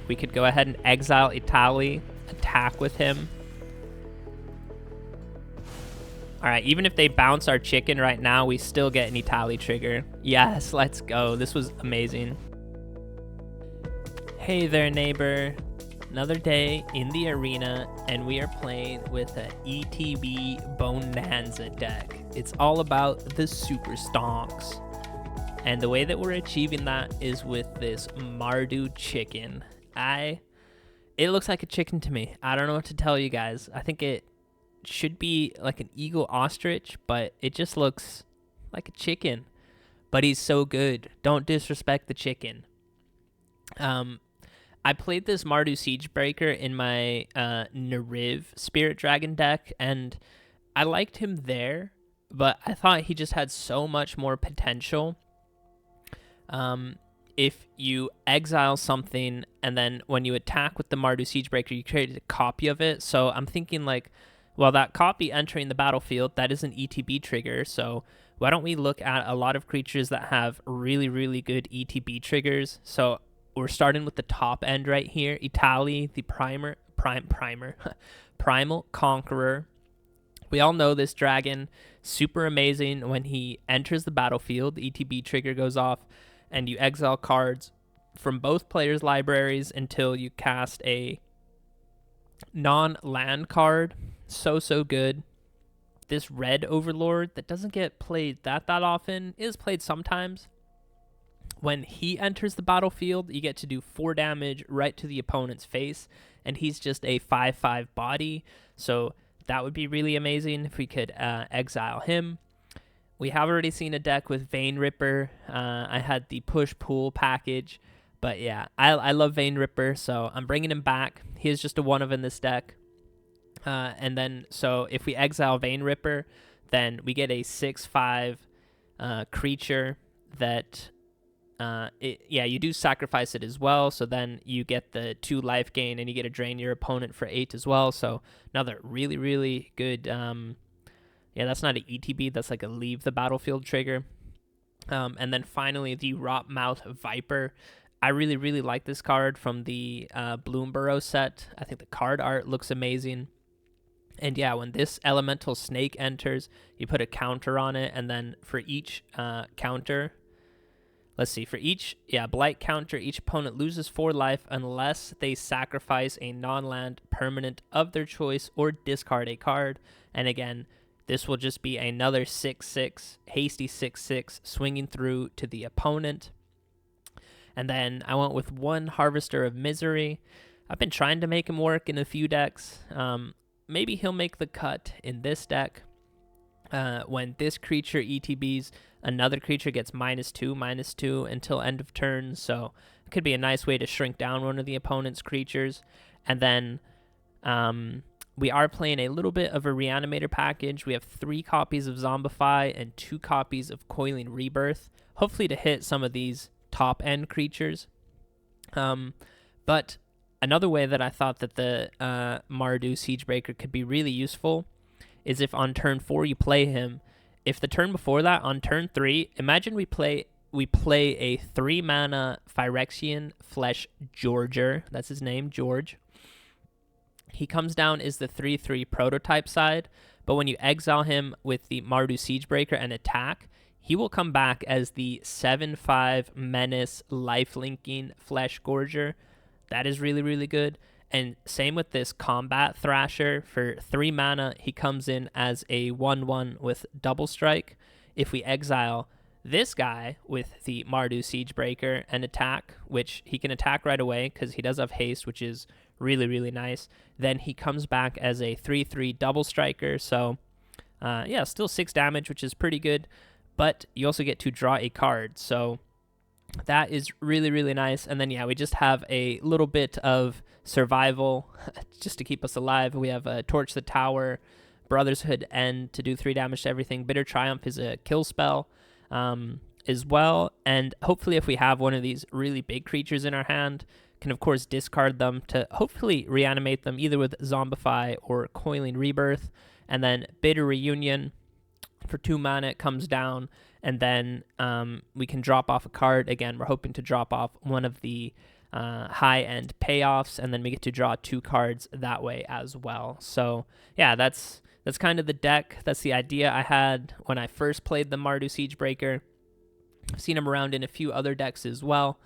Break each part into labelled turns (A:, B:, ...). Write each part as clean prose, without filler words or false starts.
A: We could go ahead and exile Itali, attack with him. All right, even if they bounce our chicken right now, we still get an Itali trigger. Yes, let's go. This was amazing. Hey there, neighbor. Another day in the arena, and we are playing with an ETB Bonanza deck. It's all about the super stonks. And the way that we're achieving that is with this Mardu chicken. It looks like a chicken to me. I don't know what to tell you guys. I think it should be like an eagle ostrich, but it just looks like a chicken. But he's so good. Don't disrespect the chicken. I played this Mardu Siegebreaker in my Nariv Spirit Dragon deck, and I liked him there, but I thought he just had so much more potential. If you exile something, and then when you attack with the Mardu Siegebreaker, you create a copy of it. So I'm thinking like, well, that copy entering the battlefield, that is an ETB trigger, so why don't we look at a lot of creatures that have really, really good ETB triggers? So we're starting with the top end right here. Itali, the Primal Conqueror. We all know this dragon, super amazing. When he enters the battlefield, the ETB trigger goes off, and you exile cards from both players' libraries until you cast a non-land card. So good. This red Overlord that doesn't get played that often, is played sometimes. When he enters the battlefield, you get to do 4 damage right to the opponent's face, and he's just a 5/5 body, so that would be really amazing if we could exile him. We have already seen a deck with Vein Ripper. I had the push-pull package, but yeah, I love Vein Ripper, so I'm bringing him back. He is just a 1-of in this deck. And then, so if we exile Vein Ripper, then we get a 6/5 creature that... you do sacrifice it as well, so then you get the 2 life gain, and you get to drain your opponent for 8 as well. So another really, really good, that's not an ETB, that's like a leave the battlefield trigger. And then finally, the Rotmouth Viper. I really, really like this card from the Bloomburrow set. I think the card art looks amazing. And yeah, when this elemental snake enters, you put a counter on it, and then for each counter... Let's see, for each blight counter, each opponent loses 4 life unless they sacrifice a non-land permanent of their choice or discard a card. And again, this will just be another 6/6, hasty 6/6, swinging through to the opponent. And then I went with 1 Harvester of Misery. I've been trying to make him work in a few decks. Maybe he'll make the cut in this deck. When this creature ETBs, another creature gets -2/-2 until end of turn, so it could be a nice way to shrink down one of the opponent's creatures. And then we are playing a little bit of a Reanimator package. We have 3 copies of Zombify and 2 copies of Coiling Rebirth, hopefully to hit some of these top-end creatures. But another way that I thought that the Mardu Siegebreaker could be really useful is if on turn 4 you play him. If the turn before that, on turn 3, imagine we play a 3-mana Phyrexian Flesh Georger. That's his name, George. He comes down as the 3/3 prototype side, but when you exile him with the Mardu Siegebreaker and attack, he will come back as the 7/5 Menace Lifelinking Flesh Gorger. That is really, really good. And same with this Combat Thrasher. For 3 mana, he comes in as a 1/1 with double strike. If we exile this guy with the Mardu Siegebreaker and attack, which he can attack right away because he does have haste, which is really, really nice, then he comes back as a 3/3 double striker. So still 6 damage, which is pretty good, but you also get to draw a card. So that is really, really nice. And then, we just have a little bit of survival just to keep us alive. We have Torch the Tower, Brotherhood End to do 3 damage to everything. Bitter Triumph is a kill spell as well. And hopefully if we have one of these really big creatures in our hand, can of course discard them to hopefully reanimate them either with Zombify or Coiling Rebirth. And then Bitter Reunion for 2 mana, it comes down, and then we can drop off a card. Again, we're hoping to drop off one of the high-end payoffs, and then we get to draw 2 cards that way as well. So yeah, that's kind of the deck. That's the idea I had when I first played the Mardu Siegebreaker. I've seen him around in a few other decks as well.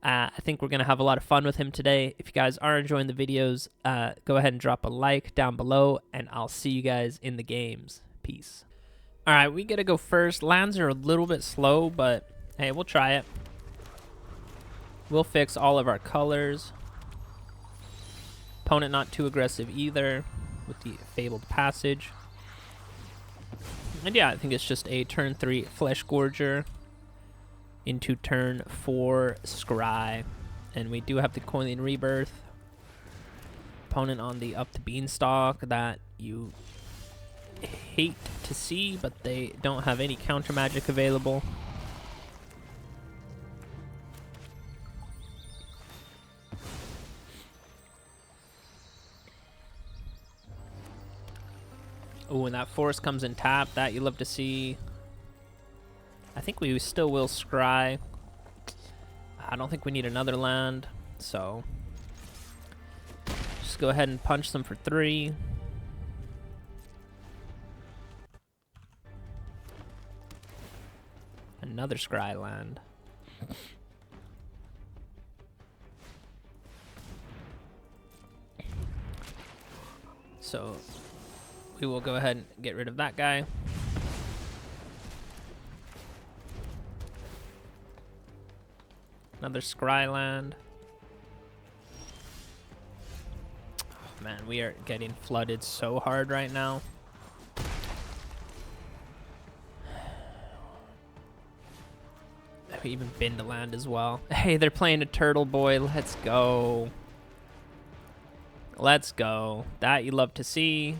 A: I think we're going to have a lot of fun with him today. If you guys are enjoying the videos, go ahead and drop a like down below, and I'll see you guys in the games. Peace. All right, we get to go first. Lands are a little bit slow, but hey, we'll try it. We'll fix all of our colors. Opponent not too aggressive either with the Fabled Passage. And yeah, I think it's just a turn 3 Flesh Gorger into turn 4 Scry. And we do have the Coiling Rebirth. Opponent on the Up the Beanstalk that you hate to see, but they don't have any counter magic available. Oh, and that force comes in tap. That you love to see. I think we still will scry. I don't think we need another land, so just go ahead and punch them for 3. Another scry land. So we will go ahead and get rid of that guy. Another scry land. Oh, man, we are getting flooded so hard right now. We even bin to land as well. Hey, they're playing a turtle boy. Let's go. Let's go. That you love to see.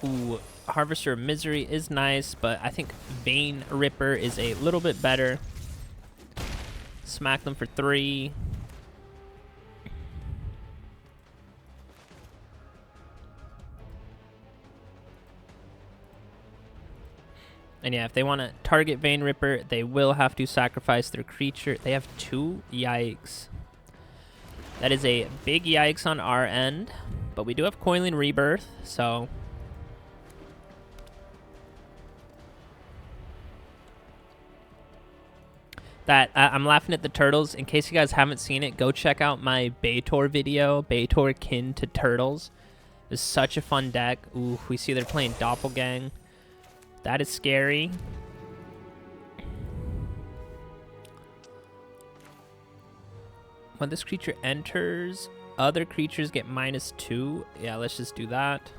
A: Ooh, Harvester of Misery is nice, but I think Vein Ripper is a little bit better. Smack them for 3. And yeah, if they want to target Vein Ripper, they will have to sacrifice their creature. They have 2? Yikes. That is a big yikes on our end. But we do have Coiling Rebirth, so that I'm laughing at the turtles. In case you guys haven't seen it, go check out my Baitor video, Baitor kin to turtles. It's such a fun deck. Ooh, we see they're playing Doppelgang. That is scary. When this creature enters, other creatures get -2. Yeah, let's just do that.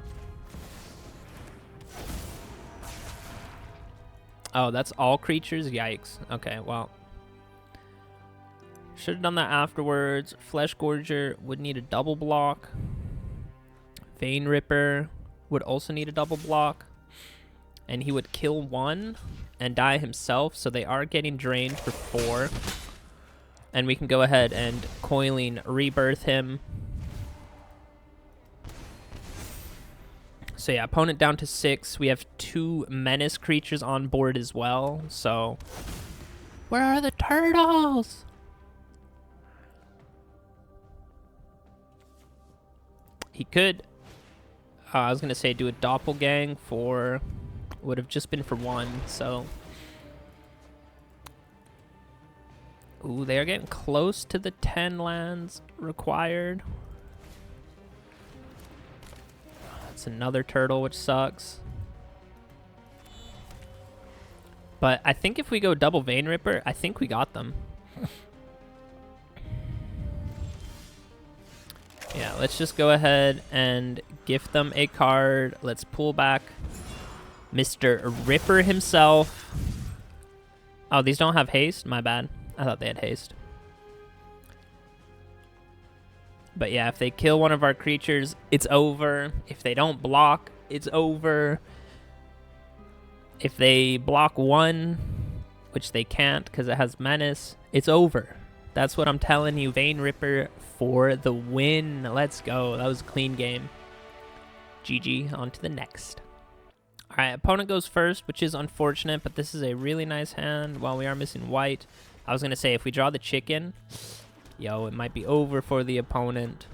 A: Oh, that's all creatures? Yikes. Okay, well. Should have done that afterwards. Flesh Gorger would need a double block. Vein Ripper would also need a double block. And he would kill 1 and die himself, so they are getting drained for 4. And we can go ahead and Coiling Rebirth him. So yeah, opponent down to 6. We have 2 menace creatures on board as well, so where are the turtles? He could, I was going to say do a Doppelgang for, would have just been for 1, so. Ooh, they are getting close to the 10 lands required. That's another turtle, which sucks. But I think if we go double Vein Ripper, I think we got them. Yeah, let's just go ahead and gift them a card. Let's pull back Mr. Ripper himself. Oh, these don't have haste? My bad. I thought they had haste. But yeah, if they kill one of our creatures, it's over. If they don't block, it's over. If they block 1, which they can't because it has menace, it's over. That's what I'm telling you. Vein Ripper for the win. Let's go. That was a clean game. GG. On to the next. All right, opponent goes first, which is unfortunate, but this is a really nice hand while we are missing white. I was going to say, if we draw the chicken, yo, it might be over for the opponent.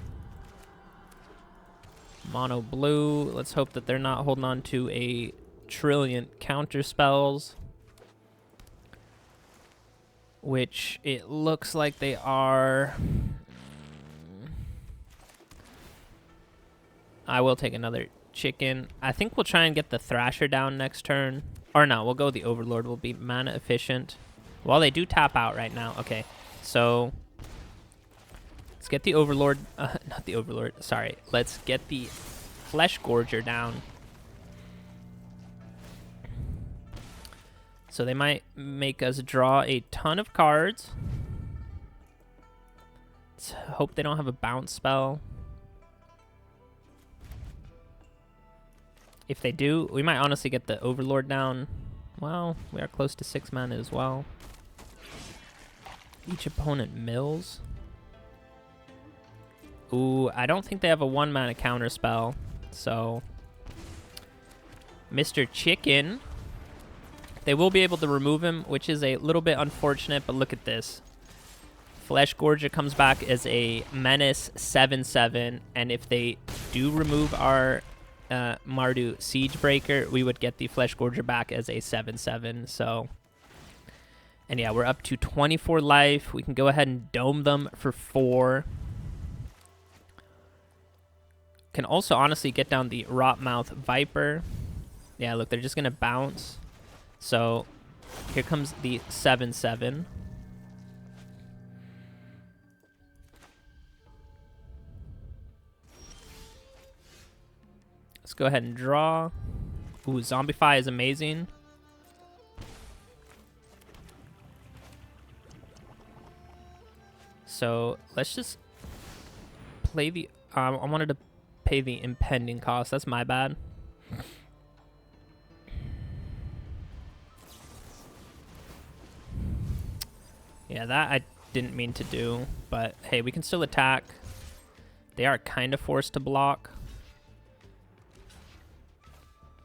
A: Mono blue. Let's hope that they're not holding on to a trillion counter spells, which it looks like they are. I will take another chicken. I think we'll try and get the Thrasher down next turn. Or no, we'll go the Overlord. We'll be mana efficient. Well, they do tap out right now. Okay, so let's get the Overlord. Not the Overlord. Sorry. Let's get the Flesh Gorger down. So they might make us draw a ton of cards. Let's hope they don't have a bounce spell. If they do, we might honestly get the Overlord down. Well, we are close to 6 mana as well. Each opponent mills. Ooh, I don't think they have a 1 mana counter spell. So, Mr. Chicken, they will be able to remove him, which is a little bit unfortunate, but look at this. Flesh Gorger comes back as a menace 7/7, and if they do remove our Mardu Siegebreaker, we would get the Flesh Gorger back as a 7/7. So, and yeah, we're up to 24 life. We can go ahead and dome them for 4. Can also honestly get down the Rotmouth Viper. Yeah, look, they're just gonna bounce. So here comes the 7/7. Let's go ahead and draw. Ooh, Zombify is amazing. So let's just play the... I wanted to pay the impending cost. That's my bad. Yeah, that I didn't mean to do. But hey, we can still attack. They are kind of forced to block.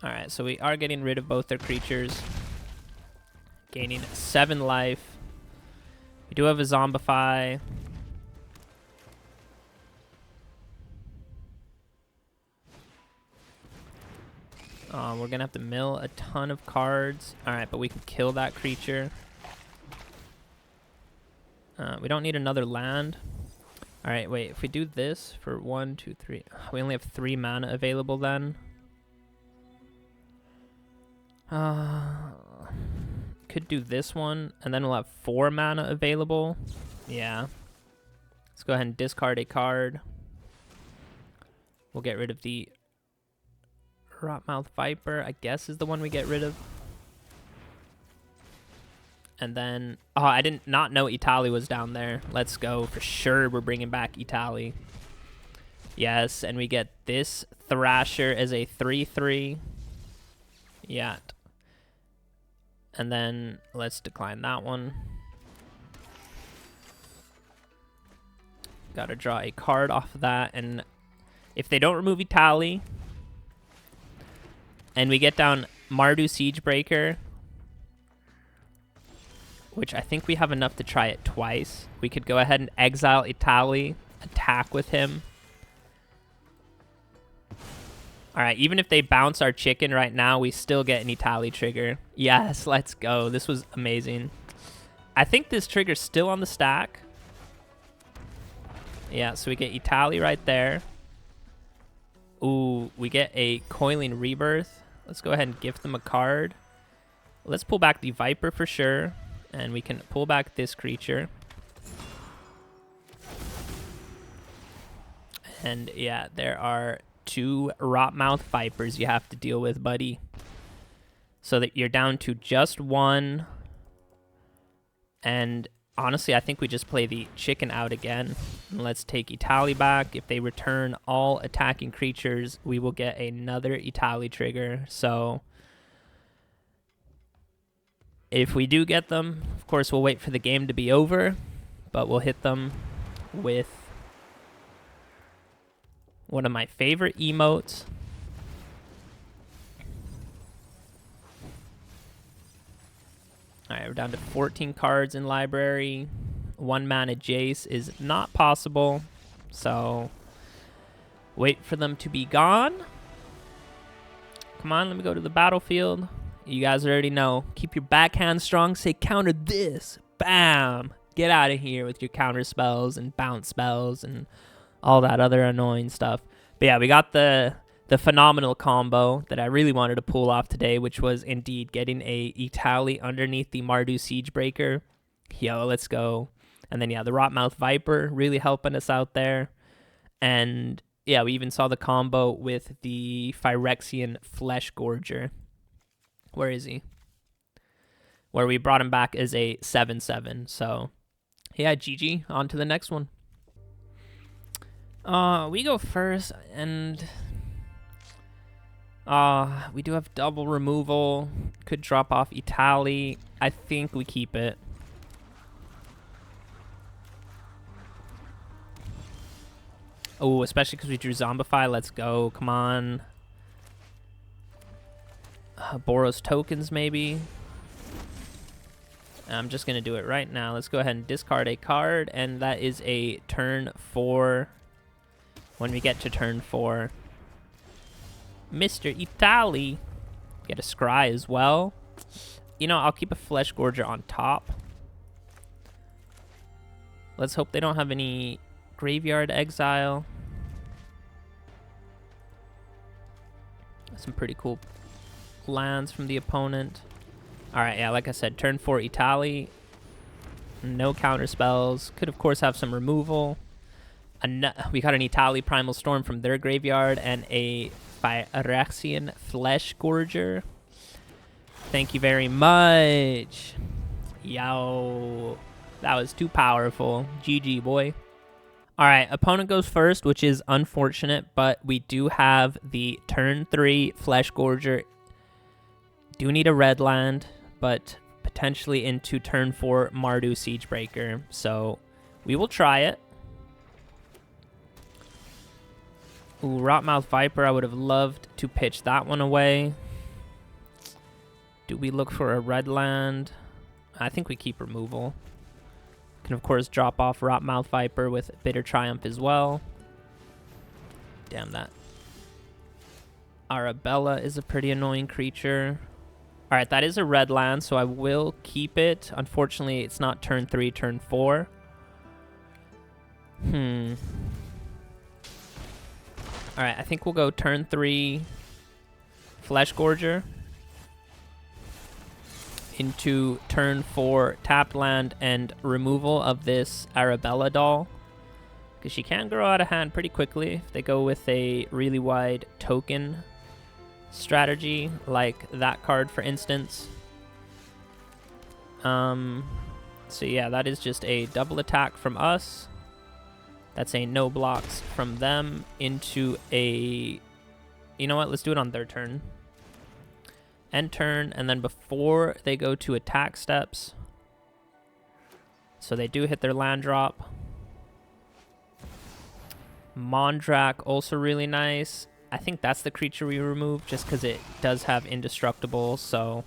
A: Alright, so we are getting rid of both their creatures. Gaining 7 life. We do have a Zombify. We're going to have to mill a ton of cards. Alright, but we can kill that creature. We don't need another land. Alright, wait. If we do this for 1, 2, 3. We only have 3 mana available then. Could do this one, and then we'll have 4 mana available. Yeah. Let's go ahead and discard a card. We'll get rid of the Rotmouth Viper, I guess is the one we get rid of. And then, oh, I did not know Itali was down there. Let's go. For sure, we're bringing back Itali. Yes, and we get this Thrasher as a 3/3. Yeah. And then let's decline that one. Gotta draw a card off of that. And if they don't remove Itali, and we get down Mardu Siegebreaker, which I think we have enough to try it twice. We could go ahead and exile Itali, attack with him. Alright, even if they bounce our chicken right now, we still get an Itali trigger. Yes, let's go. This was amazing. I think this trigger's still on the stack. Yeah, so we get Itali right there. Ooh, we get a Coiling Rebirth. Let's go ahead and gift them a card. Let's pull back the Viper for sure. And we can pull back this creature. And yeah, there are 2 Rotmouth Vipers you have to deal with, buddy. So that you're down to just 1. And honestly, I think we just play the chicken out again. And let's take Itali back. If they return all attacking creatures, we will get another Itali trigger. So if we do get them, of course, we'll wait for the game to be over. But we'll hit them with one of my favorite emotes. All right, we're down to 14 cards in library. 1 mana Jace is not possible, so wait for them to be gone. Come on, let me go to the battlefield. You guys already know. Keep your backhand strong. Say counter this. Bam. Get out of here with your counter spells and bounce spells and all that other annoying stuff. But yeah, we got the phenomenal combo that I really wanted to pull off today, which was indeed getting a Etali underneath the Mardu Siegebreaker. Yo, let's go. And then, yeah, the Rotmouth Viper really helping us out there. And, yeah, we even saw the combo with the Phyrexian Flesh Gorger. Where is he? Where we brought him back as a 7/7. So, yeah, GG. On to the next one. We go first, and we do have double removal. Could drop off Etali. I think we keep it. Oh, especially because we drew Zombify. Let's go. Come on. Boros tokens, maybe. I'm just going to do it right now. Let's go ahead and discard a card, and that is a turn 4. When we get to turn 4. Mr. Etali. Get a Scry as well. You know, I'll keep a Flesh Gorger on top. Let's hope they don't have any Graveyard Exile. Some pretty cool lands from the opponent. Alright, yeah, like I said, turn 4 Etali. No counter spells. Could, of course, have some removal. We got an Etali Primal Storm from their graveyard and a Phyrexian Flesh Gorger. Thank you very much. Yo. That was too powerful. GG, boy. Alright, opponent goes first, which is unfortunate, but we do have the turn 3 Flesh Gorger. Do need a red land, but potentially into turn 4 Mardu Siegebreaker. So we will try it. Ooh, Rotmouth Viper, I would have loved to pitch that one away. Do we look for a red land? I think we keep removal. Can, of course, drop off Rotmouth Viper with Bitter Triumph as well. Damn that. Arabella is a pretty annoying creature. Alright, that is a red land, so I will keep it. Unfortunately, it's not turn 3, turn 4. Alright, I think we'll go turn 3 Flesh Gorger into turn 4 tapped land and removal of this Arabella doll. Because she can grow out of hand pretty quickly if they go with a really wide token strategy, like that card, for instance. So yeah, that is just a double attack from us. That's a no blocks from them into a... You know what? Let's do it on their turn. End turn, and then before they go to attack steps, so they do hit their land drop. Mondrak, also really nice. I think that's the creature we remove just because it does have indestructible. So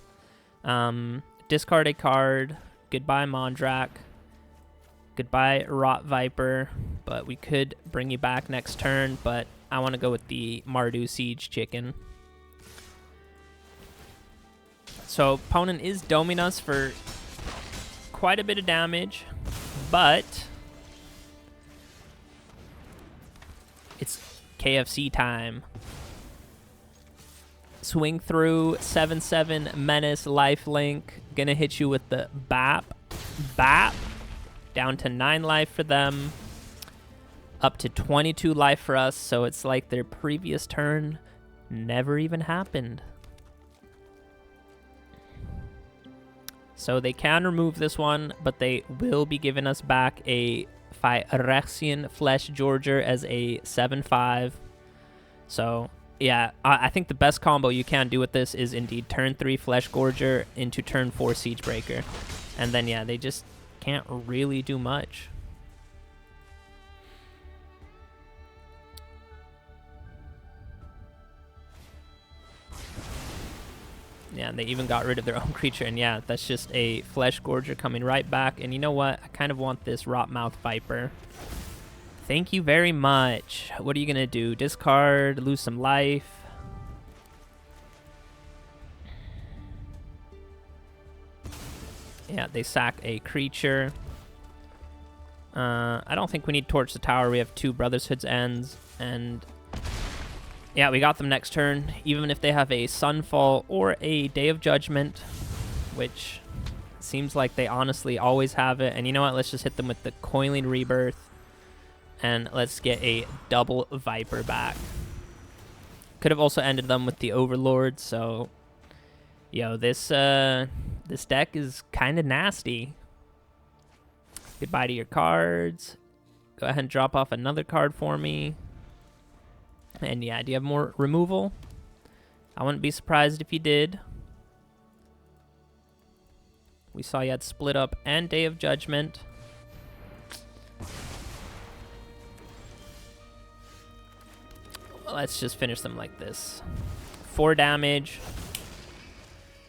A: discard a card. Goodbye, Mondrak. Goodbye, Rot Viper. But we could bring you back next turn, but I want to go with the Mardu Siege Chicken. So opponent is doming us for quite a bit of damage, but it's KFC time. Swing through, 7/7 Menace, Lifelink. Gonna hit you with the BAP. BAP. Down to 9 life for them. Up to 22 life for us, so it's like their previous turn never even happened. So they can remove this one, but they will be giving us back a Phyrexian Flesh Gorger as a 7/5. So yeah, I think the best combo you can do with this is indeed turn 3 Flesh Gorger into turn 4 Siegebreaker. And then yeah, they just can't really do much. Yeah, and they even got rid of their own creature. And yeah, that's just a Flesh Gorger coming right back. And you know what? I kind of want this Rotmouth Viper. Thank you very much. What are you going to do? Discard, lose some life. Yeah, they sack a creature. I don't think we need Torch the Tower. We have 2 Brotherhood's Ends. And yeah, we got them next turn. Even if they have a Sunfall or a Day of Judgment, which seems like they honestly always have it. And you know what? Let's just hit them with the Coiling Rebirth. And let's get a double Viper back. Could have also ended them with the Overlord. So, yo, this deck is kind of nasty. Goodbye to your cards. Go ahead and drop off another card for me. And yeah, do you have more removal? I wouldn't be surprised if you did. We saw you had Split Up and Day of Judgment. Well, let's just finish them like this. 4 damage.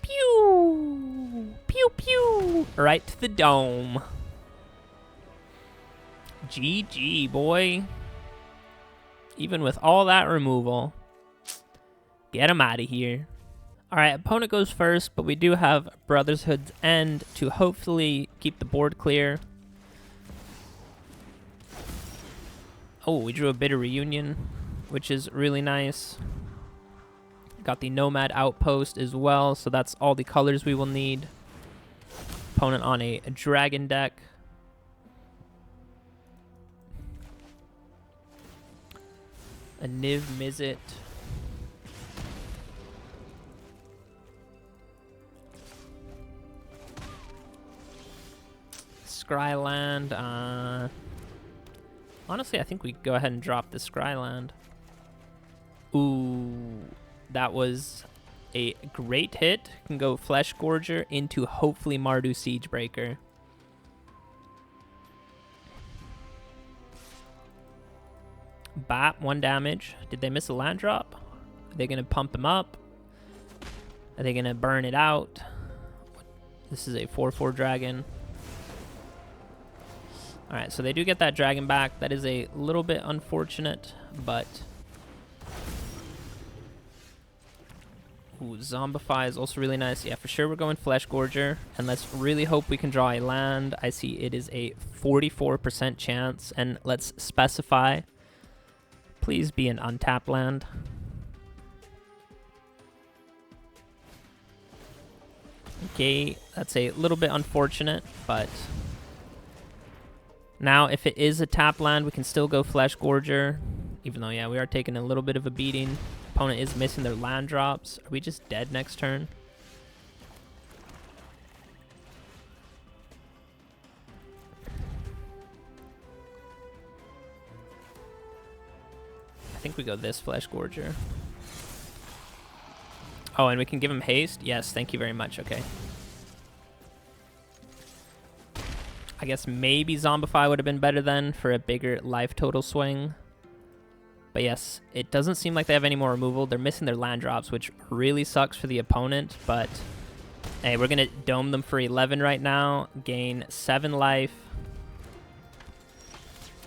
A: Pew! Pew, pew! Right to the dome. GG, boy. Even with all that removal. Get him out of here. Alright, opponent goes first, but we do have Brotherhood's End to hopefully keep the board clear. Oh, we drew a Bitter Reunion, which is really nice. Got the Nomad Outpost as well, so that's all the colors we will need. Opponent on a dragon deck. A Niv Mizzet. Scryland. Honestly, I think we go ahead and drop the Scryland. Ooh, that was a great hit. Can go Flesh Gorger into hopefully Mardu Siegebreaker. Bap, 1 damage. Did they miss a land drop? Are they going to pump him up? Are they going to burn it out? This is a 4/4 dragon. Alright, so they do get that dragon back. That is a little bit unfortunate, but... Ooh, Zombify is also really nice. Yeah, for sure we're going Flesh Gorger. And let's really hope we can draw a land. I see it is a 44% chance. And let's specify... Please be an untapped land. Okay, that's a little bit unfortunate, but... Now, if it is a tap land, we can still go Flesh Gorger. Even though, yeah, we are taking a little bit of a beating. Opponent is missing their land drops. Are we just dead next turn? I think we go this Flesh Gorger. Oh, and we can give him haste? Yes, thank you very much. Okay. I guess maybe Zombify would have been better then for a bigger life total swing. But yes, it doesn't seem like they have any more removal. They're missing their land drops, which really sucks for the opponent. But hey, we're going to dome them for 11 right now. Gain 7 life.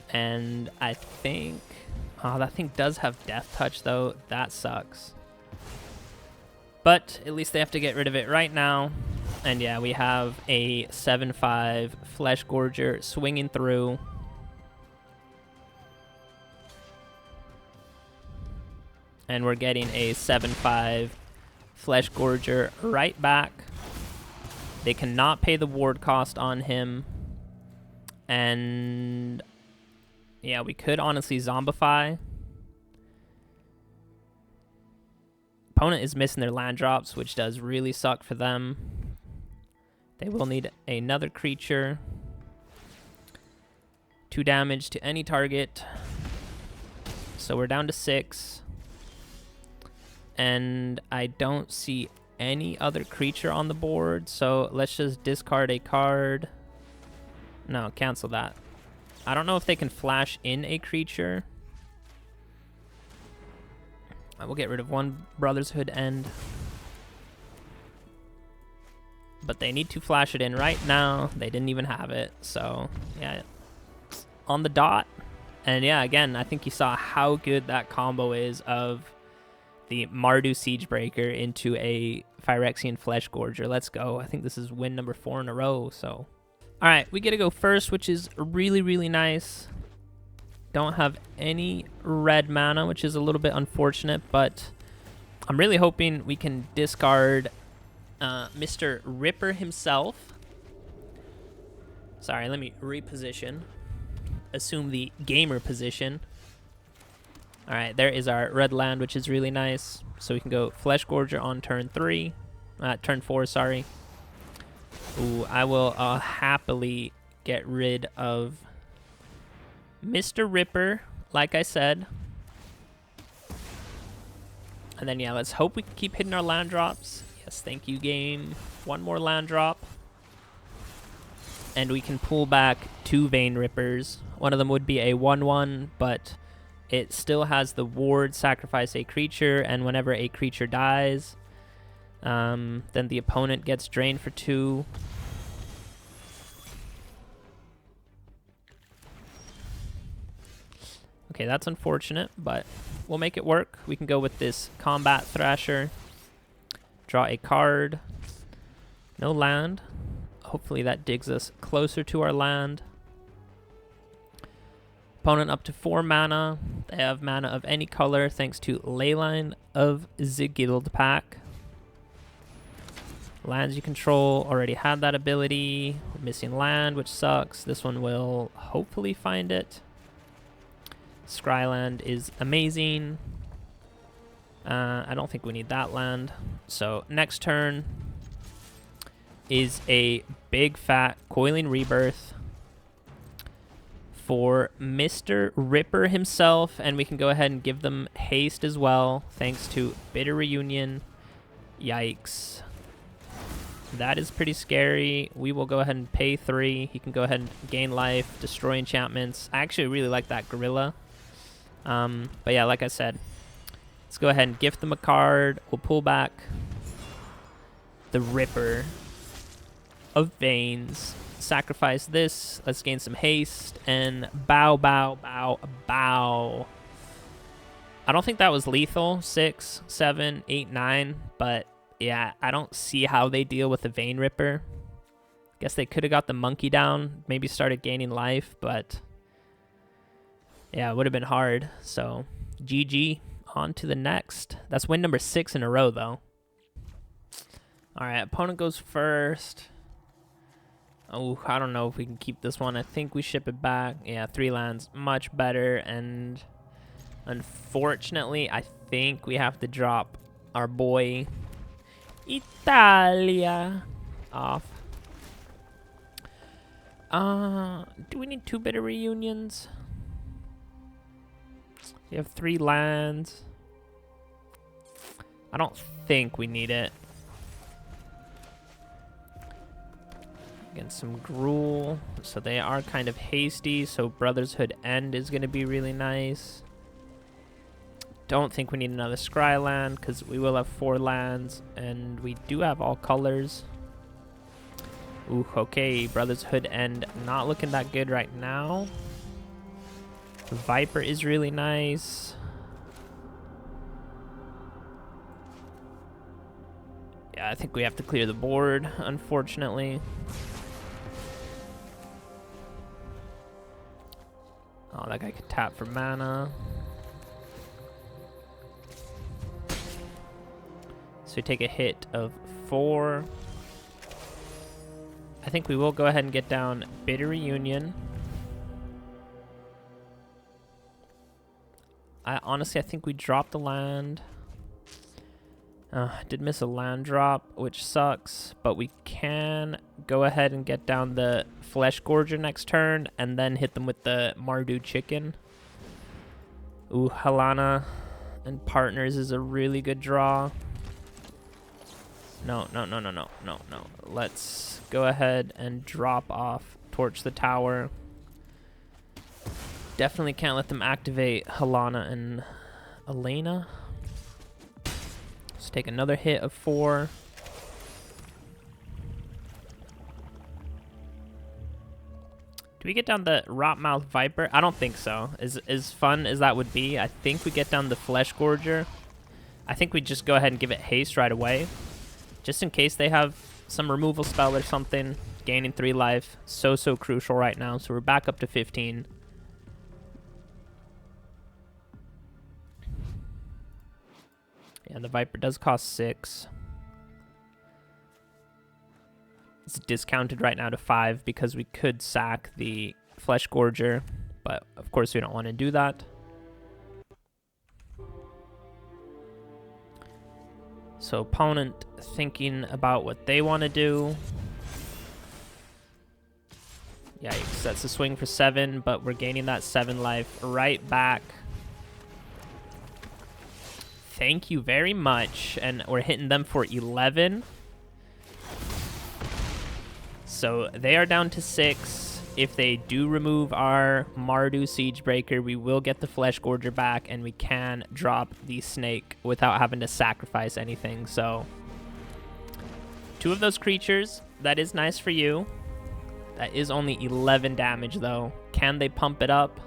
A: And I think... Oh, that thing does have Death Touch, though. That sucks. But at least they have to get rid of it right now. And yeah, we have a 7/5 Flesh Gorger swinging through. And we're getting a 7/5 Flesh Gorger right back. They cannot pay the ward cost on him. And yeah, we could honestly Zombify. Opponent is missing their land drops, which does really suck for them. They will need another creature. 2 damage to any target. So we're down to 6. And I don't see any other creature on the board, so let's just discard a card. No, cancel that. I don't know if they can flash in a creature. I will get rid of 1 Brotherhood End. but they need to flash it in right now. They didn't even have it. So, yeah, on the dot. And yeah, again, I think you saw how good that combo is of the Mardu Siegebreaker into a Phyrexian Flesh Gorger. Let's go. I think this is win number 4 in a row. So, all right, we get to go first, which is really, really nice. Don't have any red mana, which is a little bit unfortunate, but I'm really hoping we can discard Mr. Ripper himself. Sorry, let me reposition. Assume the gamer position. All right, there is our red land, which is really nice. So we can go Flesh Gorger on turn 4, sorry. Ooh, I will happily get rid of Mr. Ripper, like I said. And then, yeah, let's hope we can keep hitting our land drops. Yes, thank you, game. One more land drop. And we can pull back 2 Vein Rippers. One of them would be a 1/1, but it still has the ward, sacrifice a creature, and whenever a creature dies, then the opponent gets drained for 2. Okay, that's unfortunate, but we'll make it work. We can go with this Combat Thrasher. Draw a card. No land. Hopefully that digs us closer to our land. Opponent up to 4 mana. They have mana of any color thanks to Leyline of Zigildpack. Lands you control already had that ability. We're missing land, which sucks. This one will hopefully find it. Scryland is amazing. I don't think we need that land. So next turn is a big fat Coiling Rebirth for Mr. Ripper himself, and we can go ahead and give them haste as well thanks to Bitter Reunion. Yikes. That is pretty scary. We will go ahead and pay 3. He can go ahead and gain life, destroy enchantments. I actually really like that Gorilla. But yeah, like I said, let's go ahead and gift them a card. We'll pull back the Ripper of Veins. Sacrifice this. Let's gain some haste. And bow, bow, bow, bow. I don't think that was lethal. 6, 7, 8, 9. But yeah, I don't see how they deal with the Vein Ripper. Guess they could have got the monkey down. Maybe started gaining life, but yeah, it would have been hard. So, GG. On to the next. That's win number 6 in a row, though. All right, opponent goes first. Oh, I don't know if we can keep this one. I think we ship it back. Yeah, 3 lands. Much better. And unfortunately, I think we have to drop our boy Italia off. Do we need 2 Bitter Reunions? We have 3 lands. I don't think we need it. Against some Gruul. So they are kind of hasty. So Brotherhood End is going to be really nice. Don't think we need another Scry land because we will have 4 lands. And we do have all colors. Ooh, okay. Brotherhood End not looking that good right now. Viper is really nice. Yeah, I think we have to clear the board, unfortunately. Oh, that guy can tap for mana. So we take a hit of 4. I think we will go ahead and get down Bitter Reunion. Honestly, I think we dropped the land. Did miss a land drop, which sucks. But we can go ahead and get down the Flesh Gorger next turn and then hit them with the Mardu Chicken. Ooh, Helana and Partners is a really good draw. No. Let's go ahead and drop off Torch the Tower. Definitely can't let them activate Helana and Elena. Let's take another hit of 4. Do we get down the Rotmouth Viper? I don't think so. As fun as that would be, I think we get down the Flesh Gorger. I think we just go ahead and give it haste right away. Just in case they have some removal spell or something. Gaining 3 life. So crucial right now. So we're back up to 15. Yeah, the Viper does cost 6. It's discounted right now to 5 because we could sack the Flesh Gorger, but of course we don't want to do that. So opponent thinking about what they want to do. Yikes, that's a swing for 7, but we're gaining that 7 life right back. Thank you very much, and we're hitting them for 11. So they are down to 6. If they do remove our Mardu Siegebreaker, we will get the Flesh Gorger back, and we can drop the snake without having to sacrifice anything. So 2 of those creatures, that is nice for you. That is only 11 damage, though. Can they pump it up?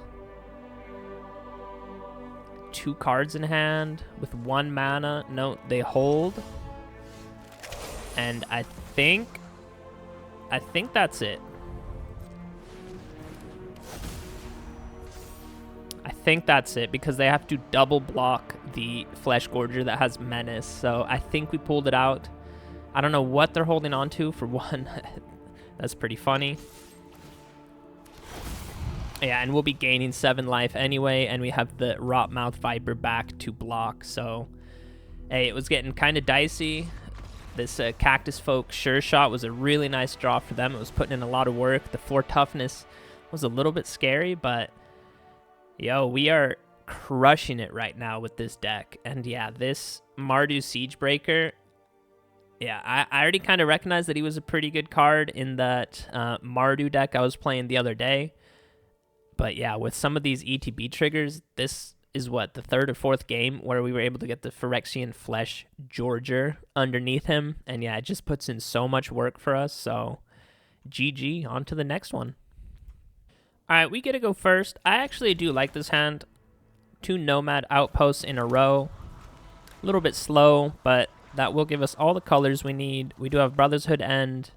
A: 2 cards in hand with 1 mana. No, they hold. And I think that's it. I think that's it because they have to double block the Flesh Gorger that has Menace. So I think we pulled it out. I don't know what they're holding on to for 1. That's pretty funny. Yeah, and we'll be gaining 7 life anyway, and we have the Rotmouth Viper back to block. So, hey, it was getting kind of dicey. This Cactus Folk Sure Shot was a really nice draw for them. It was putting in a lot of work. The 4 toughness was a little bit scary, but yo, we are crushing it right now with this deck. And yeah, this Mardu Siegebreaker, yeah, I already kind of recognized that he was a pretty good card in that Mardu deck I was playing the other day. But yeah, with some of these ETB triggers, this is what, the 3rd or 4th game where we were able to get the Phyrexian Flesh Gorger underneath him. And yeah, it just puts in so much work for us. So GG, on to the next one. All right, we get to go first. I actually do like this hand. 2 Nomad Outposts in a row. A little bit slow, but that will give us all the colors we need. We do have Brotherhood End,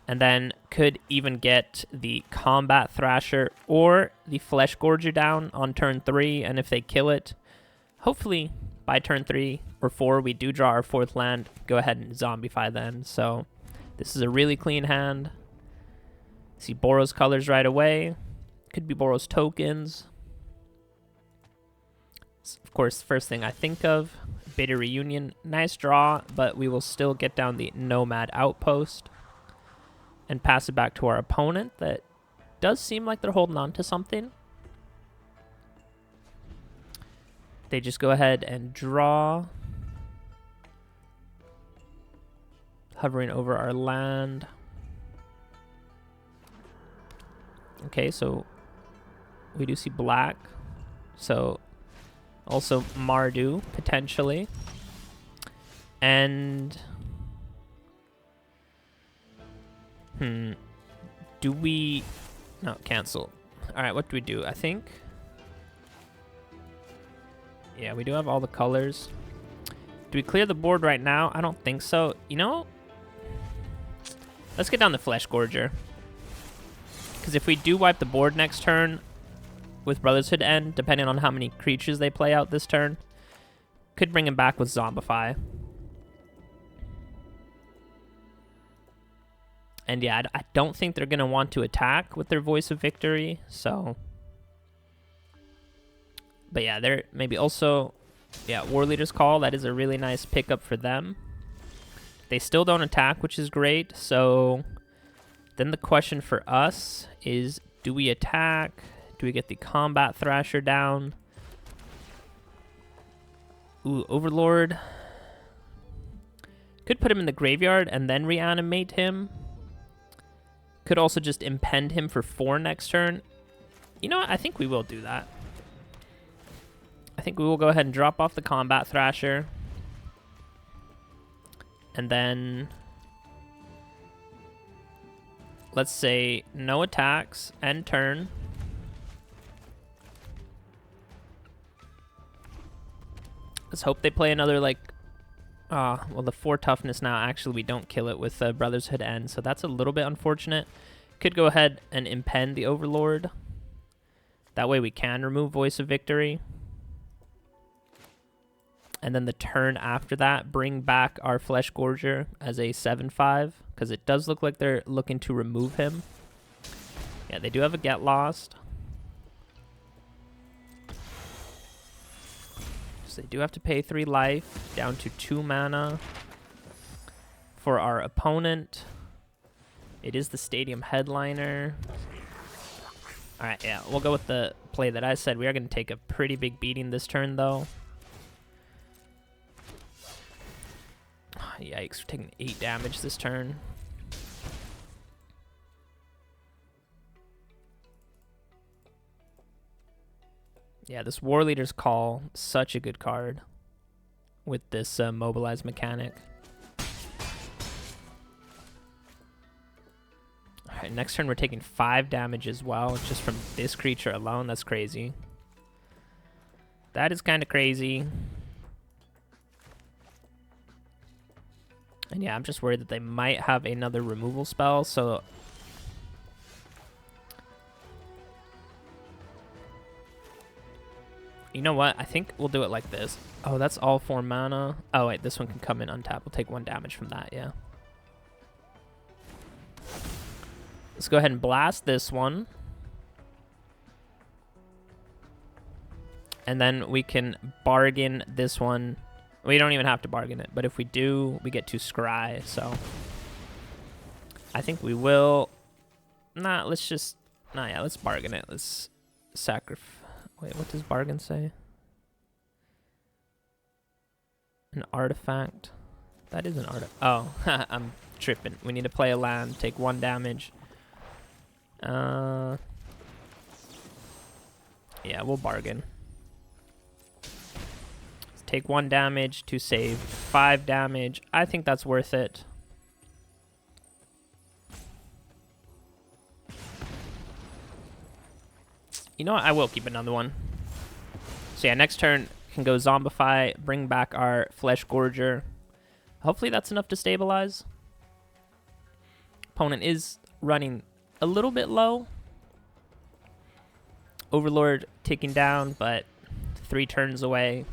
A: and then could even get the Combat Thrasher or the Flesh Gorger down on turn 3, and if they kill it, hopefully by turn 3 or 4, we do draw our 4th land, go ahead and zombify them. So this is a really clean hand. See Boros colors right away. Could be Boros tokens. Of course, first thing I think of, Bitter Reunion. Nice draw, but we will still get down the Nomad Outpost and pass it back to our opponent. That does seem like they're holding on to something. They just go ahead and draw. Hovering over our land. Okay, so we do see black. So also Mardu, potentially. And do we... No, cancel. Alright, what do we do? I think... Yeah, we do have all the colors. Do we clear the board right now? I don't think so. You know, let's get down the Flesh Gorger. Because if we do wipe the board next turn with Brotherhood End, depending on how many creatures they play out this turn, could bring him back with Zombify. And yeah, I don't think they're going to want to attack with their Voice of Victory, so... But yeah, they're maybe also... Yeah, War Leader's Call, that is a really nice pickup for them. They still don't attack, which is great, so... Then the question for us is, do we attack? Do we get the Combat Thrasher down? Ooh, Overlord. Could put him in the graveyard and then reanimate him. Could also just impend him for 4 next turn. You know what? I think we will do that. I think we will go ahead and drop off the Combat Thrasher. And then... let's say no attacks, end turn. Let's hope they play another, like, well, the 4 toughness now. Actually, we don't kill it with Brother's Hood End, so that's a little bit unfortunate. Could go ahead and impend the Overlord. That way we can remove Voice of Victory. And then the turn after that, bring back our Flesh Gorger as a 7/5, because it does look like they're looking to remove him. Yeah, they do have a Get Lost. So they do have to pay 3 life, down to 2 mana. For our opponent, it is the Stadium Headliner. Alright, yeah, we'll go with the play that I said. We are going to take a pretty big beating this turn, though. Yikes, we're taking 8 damage this turn. Yeah, this War Leader's Call, such a good card with this mobilize mechanic. Alright, next turn we're taking 5 damage as well, just from this creature alone. That's crazy. That is kind of crazy. And yeah, I'm just worried that they might have another removal spell, so... You know what? I think we'll do it like this. Oh, that's all 4 mana. Oh, wait, this one can come in untap. We'll take 1 damage from that, yeah. Let's go ahead and blast this one. And then we can bargain this one. We don't even have to bargain it, but if we do, we get to scry, so... I think we will... Nah, let's just... Nah, yeah, let's bargain it. Let's sacrifice... Wait, what does bargain say? An artifact. That is an artifact. Oh, I'm tripping. We need to play a land, take 1 damage. Yeah, we'll bargain. Let's take 1 damage to save 5 damage. I think that's worth it. You know what? I will keep another one. So yeah, next turn can go Zombify, bring back our Flesh Gorger. Hopefully that's enough to stabilize. Opponent is running a little bit low. Overlord ticking down, but 3 turns away.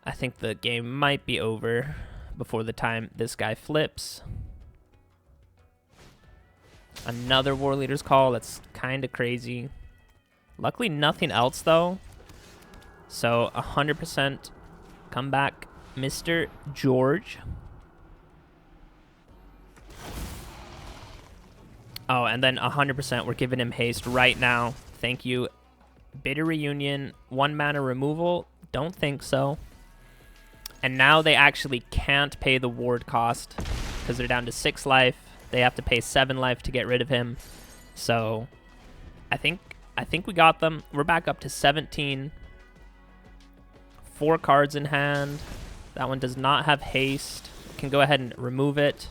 A: I think the game might be over before the time this guy flips. Another War Leader's Call. That's kind of crazy. Luckily, nothing else, though. So, 100% come back, Mr. George. Oh, and then 100% we're giving him haste right now. Thank you. Bitter Reunion. 1 mana removal. Don't think so. And now they actually can't pay the ward cost because they're down to 6 life. They have to pay 7 life to get rid of him. So I think we got them. We're back up to 17. 4 cards in hand. That one does not have haste. Can go ahead and remove it.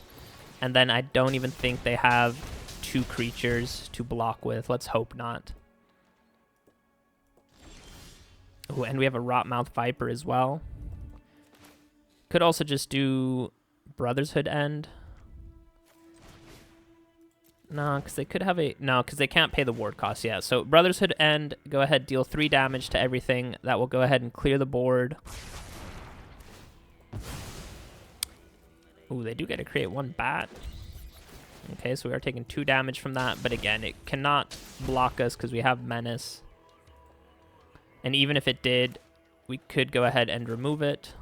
A: And then I don't even think they have 2 creatures to block with. Let's hope not. Ooh, and we have a Rotmouth Viper as well. Could also just do Brother's Hood End. No, because they could have a... No, because they can't pay the ward cost. Yeah, so Brother's Hood End, go ahead, deal 3 damage to everything. That will go ahead and clear the board. Ooh, they do get to create 1 bat. Okay, so we are taking 2 damage from that. But again, it cannot block us because we have Menace. And even if it did, we could go ahead and remove it.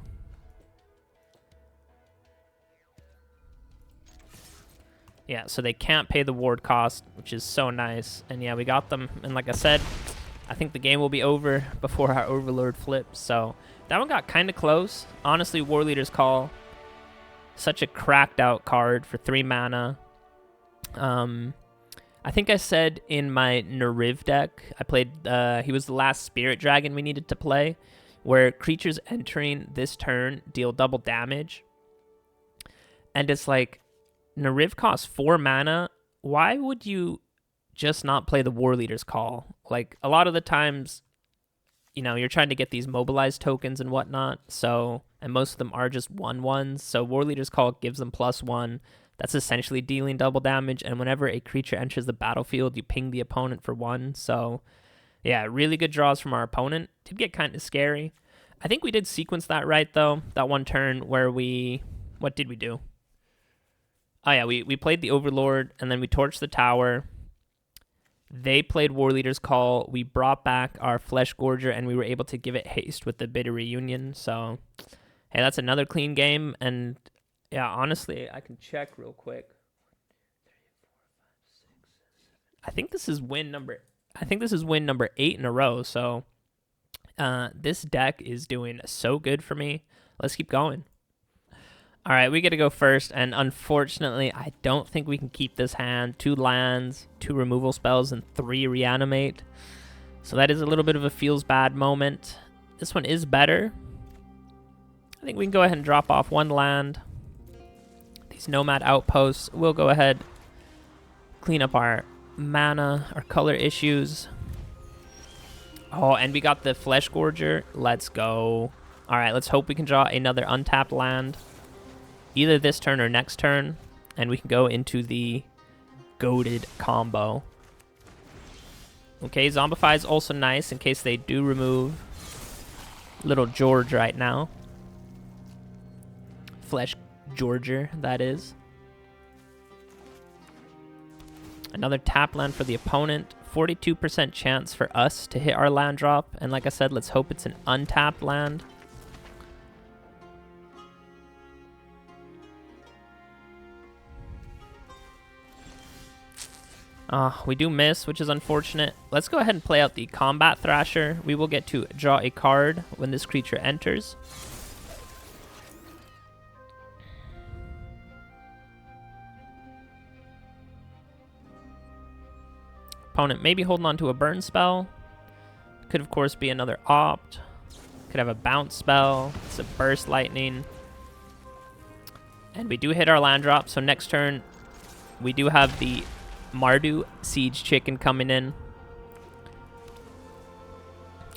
A: Yeah, so they can't pay the ward cost, which is so nice. And yeah, we got them. And like I said, I think the game will be over before our Overlord flips. So that one got kind of close. Honestly, War Leader's Call, such a cracked out card for 3 mana. I think I said in my Nariv deck, I played, he was the last Spirit Dragon we needed to play, where creatures entering this turn deal double damage. And it's like, Nariv costs 4 mana. Why would you just not play the War Leader's Call? Like, a lot of the times, you know, you're trying to get these mobilized tokens and whatnot, so, and most of them are just 1/1s, so War Leader's Call gives them +1. That's essentially dealing double damage, and whenever a creature enters the battlefield, you ping the opponent for 1, so, yeah, really good draws from our opponent. Did get kind of scary. I think we did sequence that right, though, that one turn where we, what did we do? Oh, yeah, we played the Overlord, and then we torched the tower. They played War Leader's Call. We brought back our Flesh Gorger, and we were able to give it haste with the Bitter Reunion. So, hey, that's another clean game. And, yeah, honestly, I can check real quick. I think this is win number 8 in a row. So, this deck is doing so good for me. Let's keep going. All right, we get to go first, and unfortunately, I don't think we can keep this hand. 2 lands, 2 removal spells, and 3 reanimate. So that is a little bit of a feels bad moment. This one is better. I think we can go ahead and drop off 1 land. These Nomad Outposts, we'll go ahead, clean up our mana, our color issues. Oh, and we got the Flesh Gorger. Let's go. All right, let's hope we can draw another untapped land, either this turn or next turn, and we can go into the goated combo. Okay, Zombify is also nice in case they do remove little George right now. Flesh Gorger, that is. Another tap land for the opponent. 42% chance for us to hit our land drop, and like I said, let's hope it's an untapped land. We do miss, which is unfortunate. Let's go ahead and play out the Combat Thrasher. We will get to draw a card when this creature enters. Opponent maybe holding on to a burn spell. Could, of course, be another opt. Could have a bounce spell. It's a burst lightning. And we do hit our land drop, so next turn we do have the Mardu Siege Chicken coming in.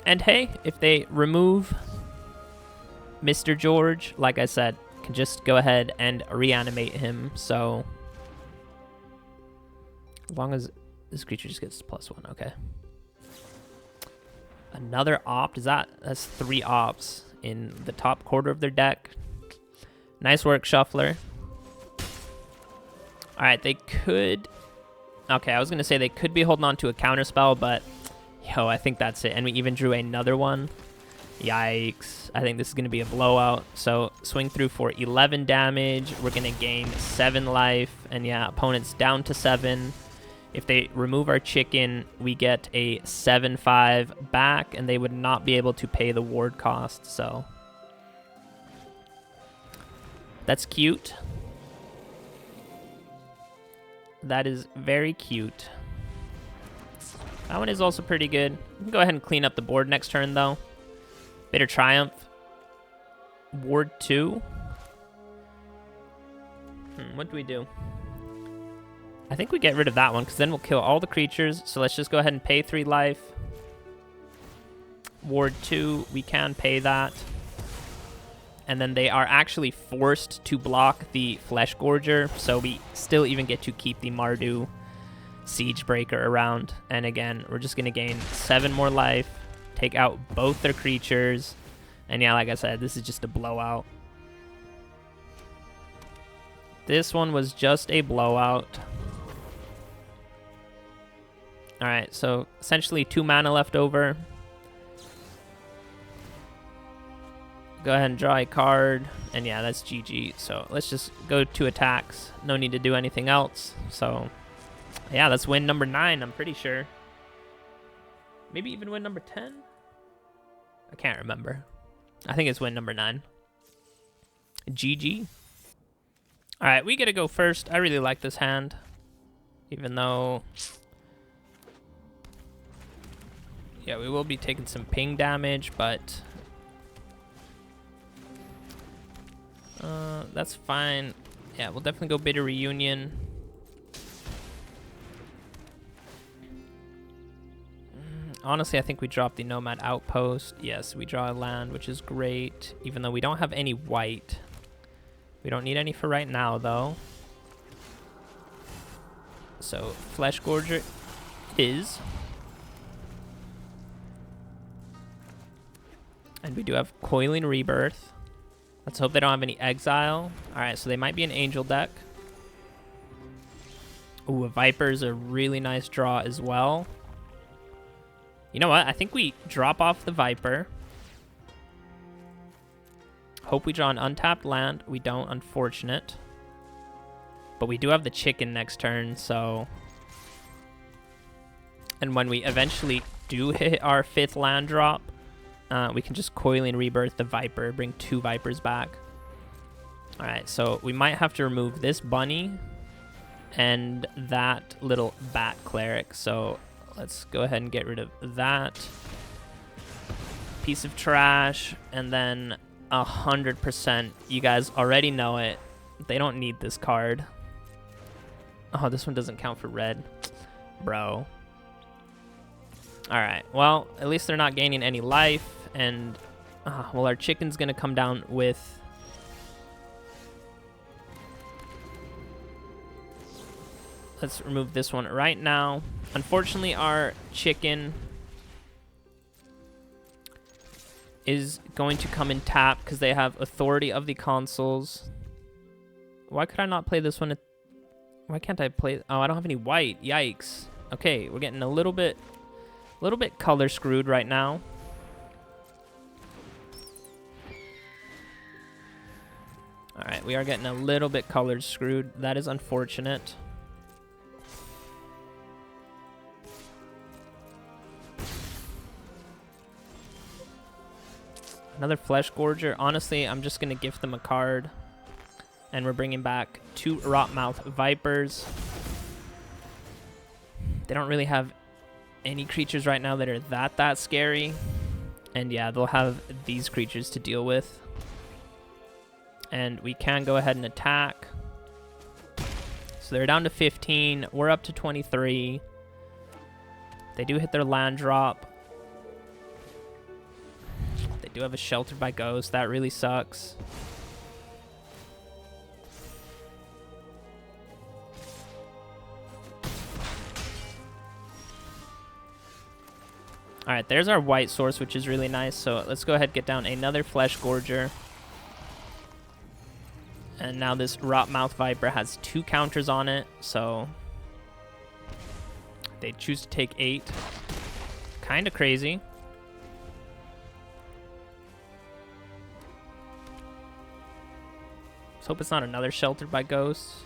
A: And hey, if they remove Mr. George, like I said, can just go ahead and reanimate him. So as long as this creature just gets +1, okay. Another opt, that's 3 opts in the top quarter of their deck. Nice work, Shuffler. All right, they could, okay, I was gonna say they could be holding on to a counter spell, but yo, I think that's it. And we even drew another one. Yikes. I think this is gonna be a blowout. So swing through for 11 damage. We're gonna gain 7 life, and yeah, opponent's down to 7. If they remove our chicken, we get a 7/5 back, and they would not be able to pay the ward cost, so that's cute. That is very cute. That one is also pretty good. We can go ahead and clean up the board next turn, though. Bitter Triumph. Ward 2. What do we do? I think we get rid of that one, because then we'll kill all the creatures. So let's just go ahead and pay 3 life. Ward 2, we can pay that. And then they are actually forced to block the Flesh Gorger, so we still even get to keep the Mardu Siegebreaker around. And again, we're just going to gain 7 more life, take out both their creatures, and yeah, like I said, this is just a blowout. This one was just a blowout. Alright, so essentially 2 mana left over. Go ahead and draw a card, and yeah, that's GG. So let's just go to attacks. No need to do anything else. So yeah, that's win number 9, I'm pretty sure. Maybe even win number 10? I can't remember. I think it's win number 9. GG. All right, we get to go first. I really like this hand, even though, yeah, we will be taking some ping damage, but that's fine. Yeah, we'll definitely go Bitter Reunion. Honestly, I think we drop the Nomad Outpost. Yes, we draw a land, which is great, even though we don't have any white. We don't need any for right now, though. So, Flesh Gorger is. And we do have Coiling Rebirth. Let's hope they don't have any Exile. Alright, so they might be an Angel deck. Ooh, a Viper is a really nice draw as well. You know what? I think we drop off the Viper. Hope we draw an untapped land. We don't, unfortunate. But we do have the chicken next turn, so... And when we eventually do hit our 5th land drop, we can just Coiling Rebirth the Viper, bring 2 Vipers back. Alright, so we might have to remove this bunny and that little bat cleric. So let's go ahead and get rid of that piece of trash. And then 100%, you guys already know it, they don't need this card. Oh, this one doesn't count for red. Bro. Alright, well, at least they're not gaining any life. And, well, our chicken's going to come down with... Let's remove this one right now. Unfortunately, our chicken is going to come in tap because they have Authority of the Consuls. Why could I not play this one? Why can't I play? Oh, I don't have any white. Yikes. Okay, we're getting a little bit color screwed right now. All right, we are getting a little bit color screwed. That is unfortunate. Another Flesh Gorger. Honestly, I'm just going to gift them a card. And we're bringing back 2 Rotmouth Vipers. They don't really have any creatures right now that are that scary. And yeah, they'll have these creatures to deal with. And we can go ahead and attack. So they're down to 15. We're up to 23. They do hit their land drop. They do have a Sheltered by Ghost. That really sucks. Alright, there's our white source, which is really nice. So let's go ahead and get down another Flesh Gorger. And now this Rotmouth Viper has 2 counters on it, so they choose to take 8. Kind of crazy. Let's hope it's not another Sheltered by Ghosts.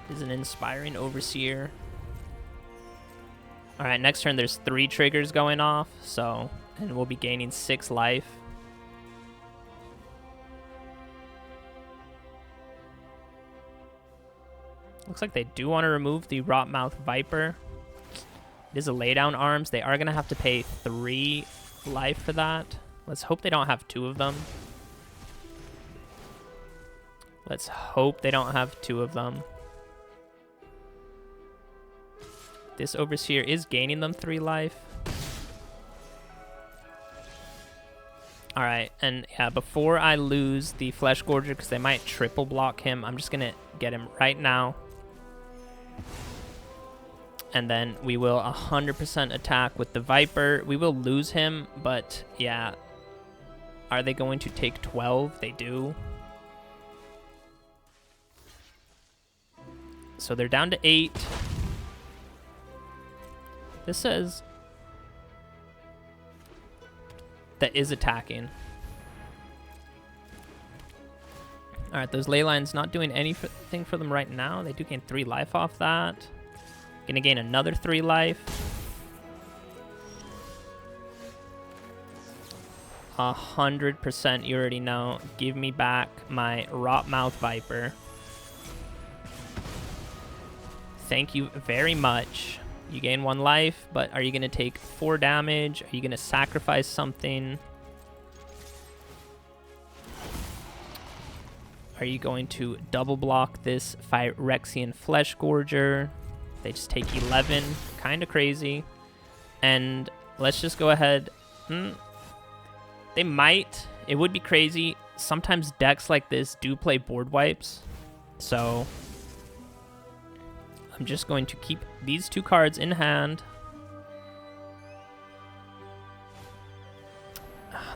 A: Is an Inspiring Overseer. Alright, next turn there's 3 triggers going off, so, and we'll be gaining 6 life. Looks like they do want to remove the Rotmouth Viper. It is a laydown arms. They are going to have to pay 3 life for that. Let's hope they don't have 2 of them. Let's hope they don't have 2 of them. This Overseer is gaining them 3 life. Alright, and yeah, before I lose the Flesh Gorger, because they might triple block him, I'm just going to get him right now. And then we will 100% attack with the Viper. We will lose him, but yeah. Are they going to take 12? They do. So they're down to 8. This says that is attacking. Alright, those ley lines not doing anything for them right now. They do gain 3 life off that. Gonna gain another 3 life. 100%, you already know. Give me back my Rotmouth Viper. Thank you very much. You gain 1 life, but are you going to take 4 damage? Are you going to sacrifice something? Are you going to double block this Phyrexian Flesh Gorger? They just take 11. Kind of crazy. And let's just go ahead. They might. It would be crazy. Sometimes decks like this do play board wipes. So I'm just going to keep these 2 cards in hand.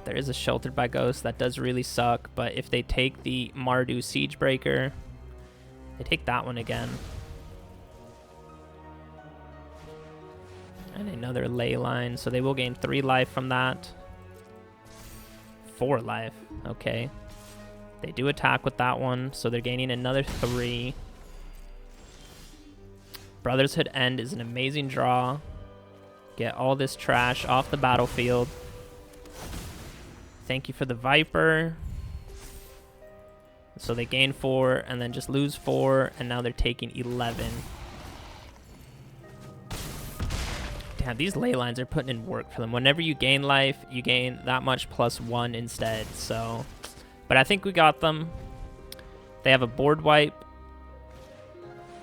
A: There is a Sheltered by Ghost. That does really suck. But if they take the Mardu Siegebreaker, they take that one again. And another Ley Line. So they will gain 3 life from that. 4 life. Okay. They do attack with that one. So they're gaining another 3. Brotherhood End is an amazing draw. Get all this trash off the battlefield. Thank you for the Viper. So they gain 4 and then just lose 4, and now they're taking 11. Damn, these Ley Lines are putting in work for them. Whenever you gain life, you gain that much +1 instead. So, but I think we got them. They have a board wipe.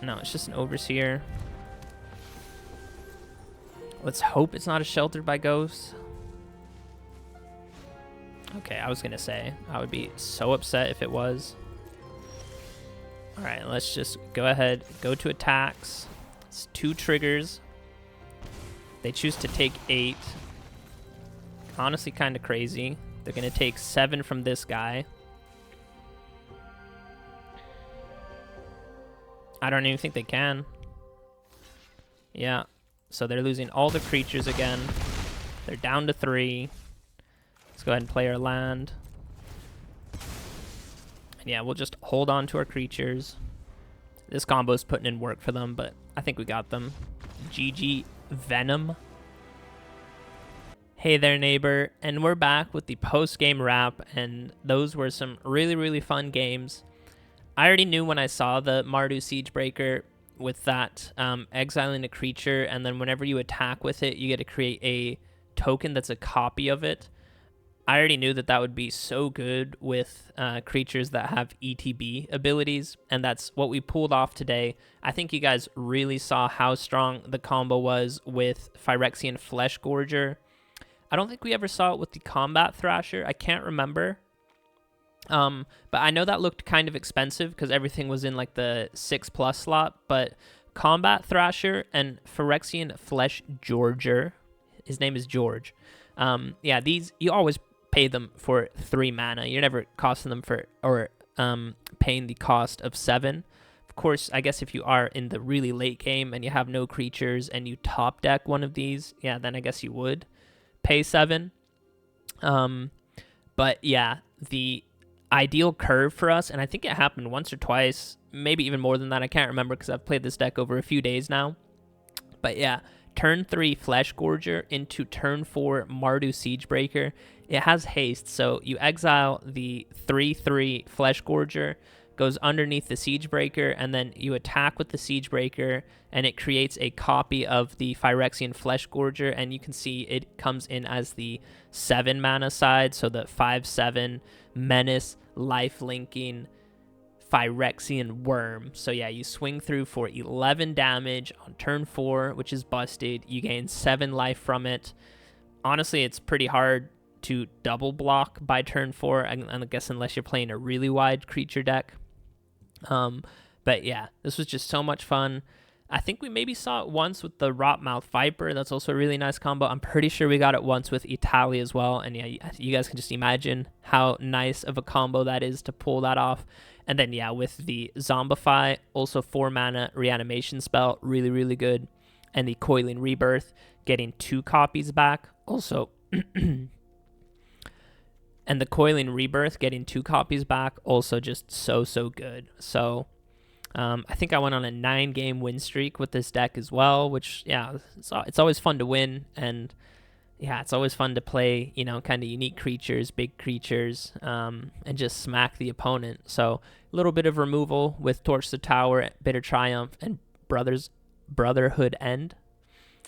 A: No, it's just an Overseer. Let's hope it's not a Sheltered by Ghosts. Okay, I was going to say, I would be so upset if it was. All right, let's just go ahead, go to attacks. It's 2 triggers. They choose to take 8. Honestly, kind of crazy. They're going to take 7 from this guy. I don't even think they can. Yeah, so they're losing all the creatures again. They're down to 3. Let's go ahead and play our land. And yeah, we'll just hold on to our creatures. This combo's putting in work for them, but I think we got them. GG Venom. Hey there, neighbor, and we're back with the post-game wrap, and those were some really, really fun games. I already knew when I saw the Mardu Siegebreaker with that exiling a creature, and then whenever you attack with it, you get to create a token that's a copy of it. I already knew that that would be so good with creatures that have ETB abilities, and that's what we pulled off today. I think you guys really saw how strong the combo was with Phyrexian Flesh Gorger. I don't think we ever saw it with the Combat Thrasher. I can't remember. But I know that looked kind of expensive because everything was in like the 6+ slot, but Combat Thrasher and Phyrexian Flesh Gorger, his name is George. Yeah, these, you always pay them for 3 mana. You're never costing them for, or paying the cost of 7. Of course, I guess if you are in the really late game and you have no creatures and you top deck one of these, yeah, then I guess you would pay 7. But yeah, the ideal curve for us, and I think it happened once or twice, maybe even more than that, I can't remember because I've played this deck over a few days now. But yeah, turn 3 Flesh Gorger into turn 4 Mardu Siegebreaker. It has haste, so you exile the 3/3 Flesh Gorger, goes underneath the Siegebreaker, and then you attack with the Siegebreaker, and it creates a copy of the Phyrexian Flesh Gorger, and you can see it comes in as the 7 mana side, so the 5/7 Menace, life-linking Phyrexian Worm. So yeah, you swing through for 11 damage on turn 4, which is busted. You gain 7 life from it. Honestly, it's pretty hard to double block by turn 4, I guess, unless you're playing a really wide creature deck. But yeah, this was just so much fun. I think we maybe saw it once with the Rotmouth Viper. That's also a really nice combo. I'm pretty sure we got it once with Italy as well. And yeah, you guys can just imagine how nice of a combo that is to pull that off. And then yeah, with the Zombify, also 4 mana reanimation spell, really, really good. And the Coiling Rebirth, getting 2 copies back, also. And the Coiling Rebirth, getting 2 copies back, also just so, so good. So I think I went on a 9-game win streak with this deck as well, which, yeah, it's always fun to win. And, yeah, it's always fun to play, you know, kind of unique creatures, big creatures, and just smack the opponent. So a little bit of removal with Torch the Tower, Bitter Triumph, and Brotherhood End.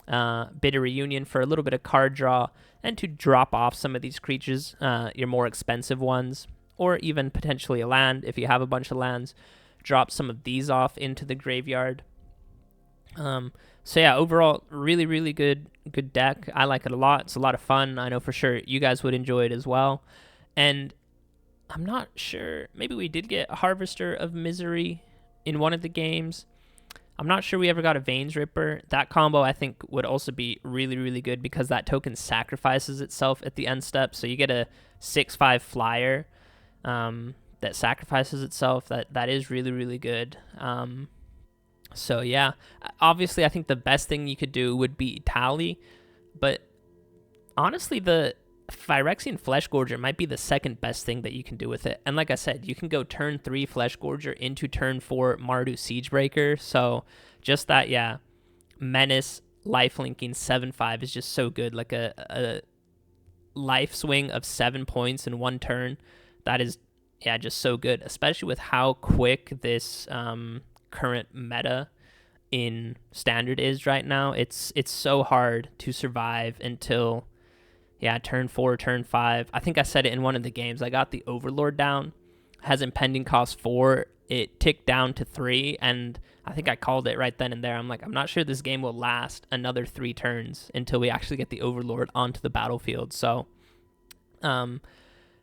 A: Bitter Reunion for a little bit of card draw and to drop off some of these creatures, your more expensive ones. or even potentially a land if you have a bunch of lands. Drop some of these off into the graveyard. So yeah, overall, really, really good deck. I like it a lot. It's a lot of fun. I know for sure you guys would enjoy it as well. And I'm not sure. Maybe we did get a Harvester of Misery in one of the games. I'm not sure we ever got a Veins Ripper. That combo, I think, would also be really, really good because that token sacrifices itself at the end step. So you get a 6/5 flyer that sacrifices itself. That is really, really good. So yeah, obviously, I think the best thing you could do would be Tally. But honestly, the Phyrexian Flesh Gorger might be the second best thing that you can do with it. And like I said, you can go turn 3 Flesh Gorger into turn 4 Mardu Siegebreaker. So just that, yeah, Menace, lifelinking 7/5 is just so good. Like a life swing of 7 points in one turn. That is, yeah, just so good, especially with how quick this current meta in Standard is right now. It's so hard to survive until... yeah, turn 4, turn 5. I think I said it in one of the games. I got the Overlord down. Has impending cost 4. It ticked down to 3, and I think I called it right then and there. I'm like, I'm not sure this game will last another 3 turns until we actually get the Overlord onto the battlefield. So,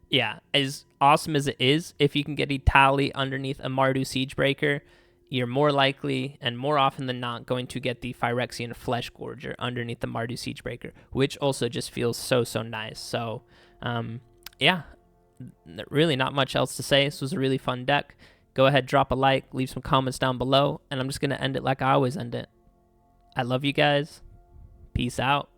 A: yeah, as awesome as it is, if you can get a Tally underneath a Mardu Siegebreaker, you're more likely and more often than not going to get the Phyrexian Flesh Gorger underneath the Mardu Siegebreaker, which also just feels so, so nice. So, yeah, really not much else to say. This was a really fun deck. Go ahead, drop a like, leave some comments down below, and I'm just going to end it like I always end it. I love you guys. Peace out.